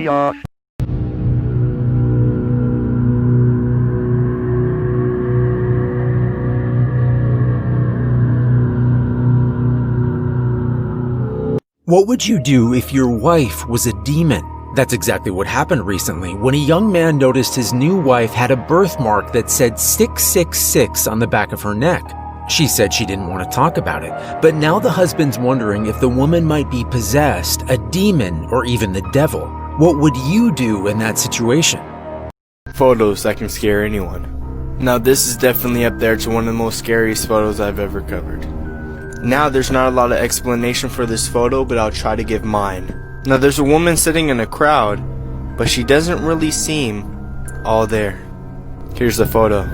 Poveglia. What would you do if your wife was a demon? That's exactly what happened recently when a young man noticed his new wife had a birthmark that said 666 on the back of her neck. She said she didn't want to talk about it, but now the husband's wondering if the woman might be possessed, a demon, or even the devil. What would you do in that situation? Photos that can scare anyone. Now this is definitely up there to one of the most scariest photos I've ever covered. Now there's not a lot of explanation for this photo, but I'll try to give mine. Now there's a woman sitting in a crowd, but she doesn't really seem all there. Here's the photo.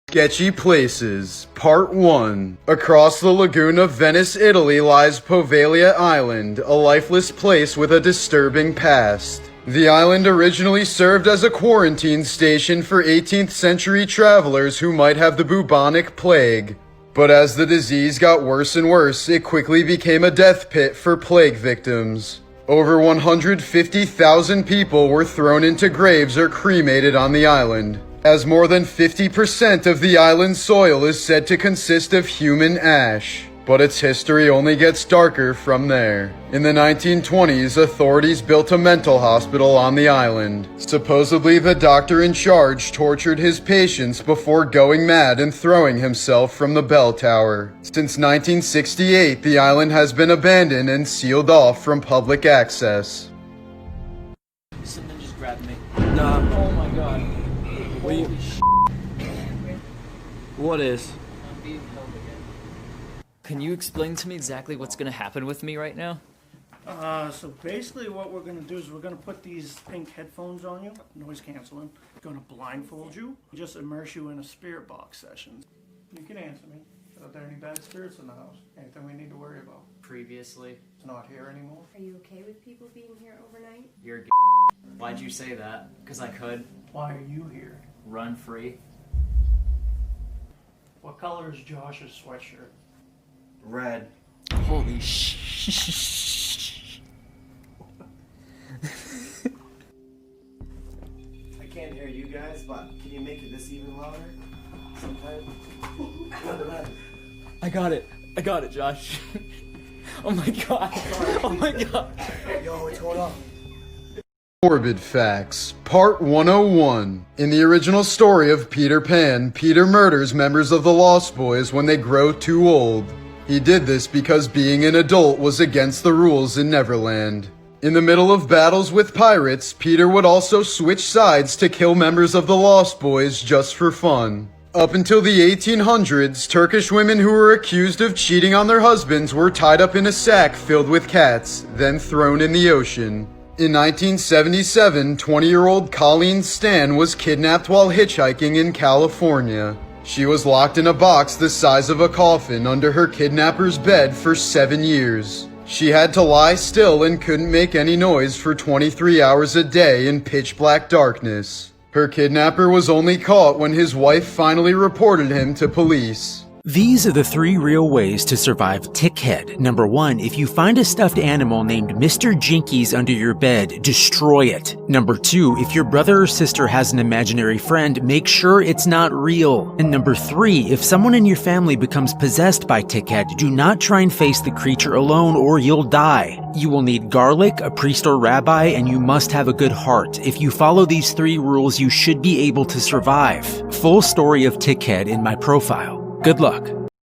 Sketchy Places, Part 1. Across the lagoon of Venice, Italy lies Poveglia Island, a lifeless place with a disturbing past. The island originally served as a quarantine station for 18th century travelers who might have the bubonic plague. But as the disease got worse and worse, it quickly became a death pit for plague victims. Over 150,000 people were thrown into graves or cremated on the island, as more than 50% of the island's soil is said to consist of human ash. But its history only gets darker from there. In the 1920s, authorities built a mental hospital on the island. Supposedly, the doctor in charge tortured his patients before going mad and throwing himself from the bell tower. Since 1968, the island has been abandoned and sealed off from public access. Something just grabbed me. Nah. Oh my god. Holy shit. What is? I'm being held again. Can you explain to me exactly what's gonna happen with me right now? So basically what we're gonna do is we're gonna put these pink headphones on you, noise canceling. Gonna blindfold you, just immerse you in a spirit box session. You can answer me. Are there any bad spirits in the house? Anything we need to worry about? Previously. It's not here anymore. Are you okay with people being here overnight? You're a Why'd you say that? Because I could. Why are you here? Run free. What color is Josh's sweatshirt? Red. Holy shit. I can't hear you guys, but can you make it this even louder? Sometime? I got it, Josh. Oh my god. Oh my god. Yo, what's going on? Morbid Facts, Part 101. In the original story of Peter Pan, Peter murders members of the Lost Boys when they grow too old. He did this because being an adult was against the rules in Neverland. In the middle of battles with pirates, Peter would also switch sides to kill members of the Lost Boys just for fun. Up until the 1800s, Turkish women who were accused of cheating on their husbands were tied up in a sack filled with cats, then thrown in the ocean. In 1977, 20-year-old Colleen Stan was kidnapped while hitchhiking in California. She was locked in a box the size of a coffin under her kidnapper's bed for 7 years. She had to lie still and couldn't make any noise for 23 hours a day in pitch black darkness. Her kidnapper was only caught when his wife finally reported him to police. These are the 3 real ways to survive tickhead. Number 1, if you find a stuffed animal named Mr. Jinkies under your bed, destroy it. Number 2, if your brother or sister has an imaginary friend, make sure it's not real. And number 3, if someone in your family becomes possessed by tickhead, do not try and face the creature alone or you'll die. You will need garlic, a priest or rabbi, and you must have a good heart. If you follow these 3 rules, you should be able to survive. Full story of tickhead in my profile. Good luck.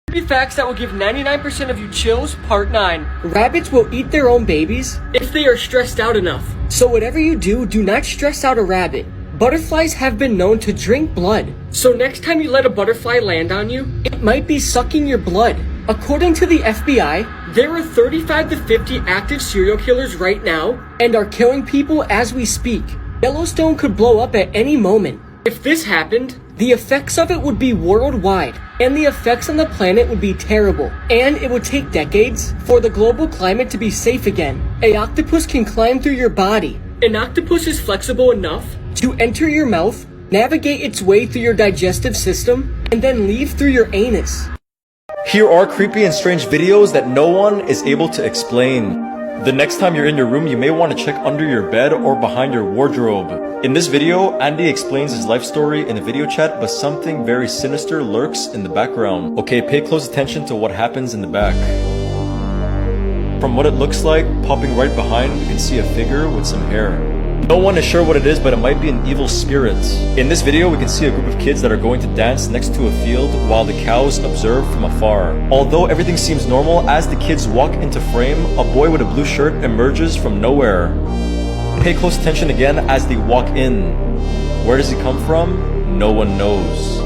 3 facts that will give 99% of you chills, part 9. Rabbits will eat their own babies if they are stressed out enough. So whatever you do, do not stress out a rabbit. Butterflies have been known to drink blood. So next time you let a butterfly land on you, it might be sucking your blood. According to the FBI, there are 35 to 50 active serial killers right now and are killing people as we speak. Yellowstone could blow up at any moment. If this happened, the effects of it would be worldwide, and the effects on the planet would be terrible, and it would take decades for the global climate to be safe again. An octopus can climb through your body. An octopus is flexible enough to enter your mouth, navigate its way through your digestive system, and then leave through your anus. Here are creepy and strange videos that no one is able to explain. The next time you're in your room, you may want to check under your bed or behind your wardrobe. In this video, Andy explains his life story in a video chat, but something very sinister lurks in the background. Okay, pay close attention to what happens in the back. From what it looks like, popping right behind, you can see a figure with some hair. No one is sure what it is, but it might be an evil spirit. In this video, we can see a group of kids that are going to dance next to a field while the cows observe from afar. Although everything seems normal, as the kids walk into frame, a boy with a blue shirt emerges from nowhere. Pay close attention again as they walk in. Where does he come from? No one knows.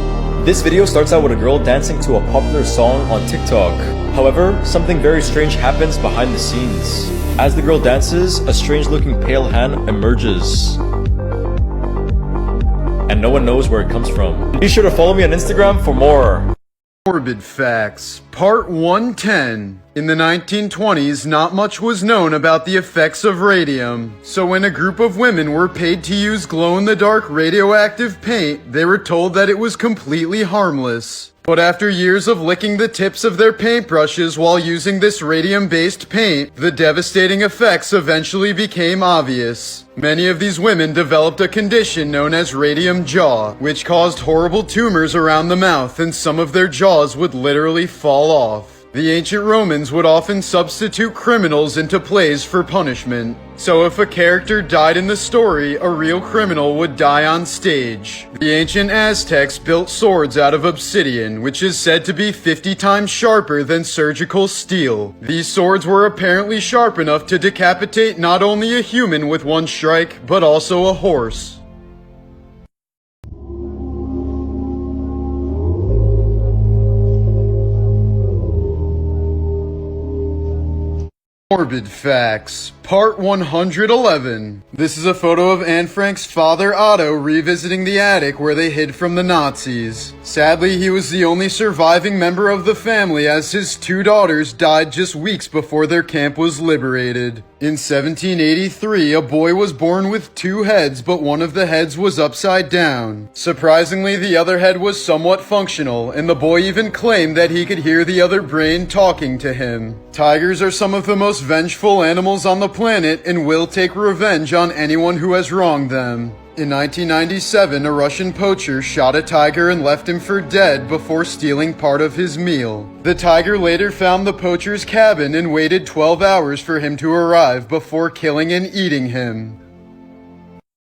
This video starts out with a girl dancing to a popular song on TikTok. However, something very strange happens behind the scenes. As the girl dances, a strange-looking pale hand emerges. And no one knows where it comes from. Be sure to follow me on Instagram for more. Morbid Facts, Part 110. In the 1920s, not much was known about the effects of radium. So when a group of women were paid to use glow-in-the-dark radioactive paint, they were told that it was completely harmless. But after years of licking the tips of their paintbrushes while using this radium-based paint, the devastating effects eventually became obvious. Many of these women developed a condition known as radium jaw, which caused horrible tumors around the mouth, and some of their jaws would literally fall off. The ancient Romans would often substitute criminals into plays for punishment. So if a character died in the story, a real criminal would die on stage. The ancient Aztecs built swords out of obsidian, which is said to be 50 times sharper than surgical steel. These swords were apparently sharp enough to decapitate not only a human with one strike, but also a horse. Morbid Facts, Part 111. This is a photo of Anne Frank's father Otto revisiting the attic where they hid from the Nazis. Sadly, he was the only surviving member of the family as his two daughters died just weeks before their camp was liberated. In 1783, a boy was born with two heads, but one of the heads was upside down. Surprisingly, the other head was somewhat functional, and the boy even claimed that he could hear the other brain talking to him. Tigers are some of the most vengeful animals on the planet and will take revenge on anyone who has wronged them. In 1997, a Russian poacher shot a tiger and left him for dead before stealing part of his meal. The tiger later found the poacher's cabin and waited 12 hours for him to arrive before killing and eating him.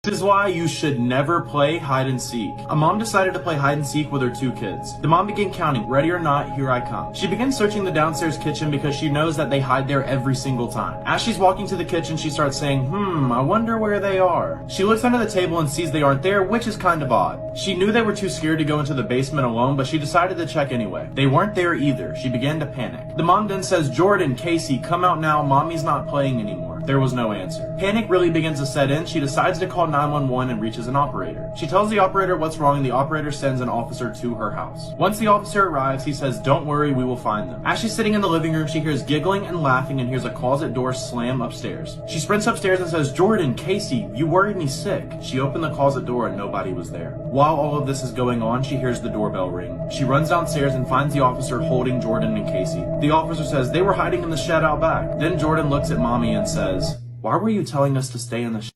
This is why you should never play hide and seek. A mom decided to play hide and seek with her two kids. The mom began counting, ready or not, here I come. She begins searching the downstairs kitchen because she knows that they hide there every single time. As she's walking to the kitchen, she starts saying, I wonder where they are. She looks under the table and sees they aren't there, which is kind of odd. She knew they were too scared to go into the basement alone, but she decided to check anyway. They weren't there either. She began to panic. The mom then says, Jordan, Casey, come out now, mommy's not playing anymore. There was no answer. Panic really begins to set in. She decides to call 911 and reaches an operator. She tells the operator what's wrong and the operator sends an officer to her house. Once the officer arrives, he says, don't worry, we will find them. As she's sitting in the living room, she hears giggling and laughing and hears a closet door slam upstairs. She sprints upstairs and says, Jordan, Casey, you worried me sick. She opened the closet door and nobody was there. While all of this is going on, she hears the doorbell ring. She runs downstairs and finds the officer holding Jordan and Casey. The officer says they were hiding in the shed out back. Then Jordan looks at mommy and says, why were you telling us to stay in the shed?